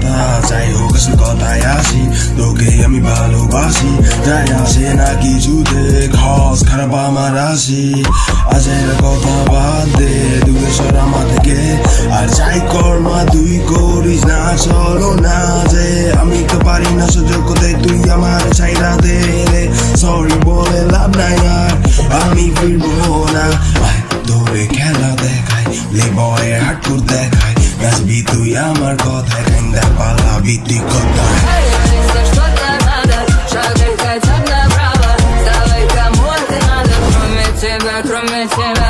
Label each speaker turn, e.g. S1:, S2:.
S1: কথা যাই হোক আসল কথায় আসি তোকে আমি ভালোবাসি যাই আসে না কিছুতে খস খারাপ আমার আসি আজের কথা বাদ দে দূরে সর আমার থেকে আর যাই কর্মা তুই করিস না চলো না যে আমি তো পারি না সুযোগ করতে তুই আমার চাইরা দে রে সরি বলে লাভ নাই আর আমি ফিরবো না ধরে খেলা দেখাই লে বয়ের হাট করে দেখাই নাচবি তুই আমার কথায় কান্দা পালাবি তুই কথায়
S2: Если что-то надо, шагай хотя бы направо. Давай, кому это надо, кроме тебя, кроме тебя.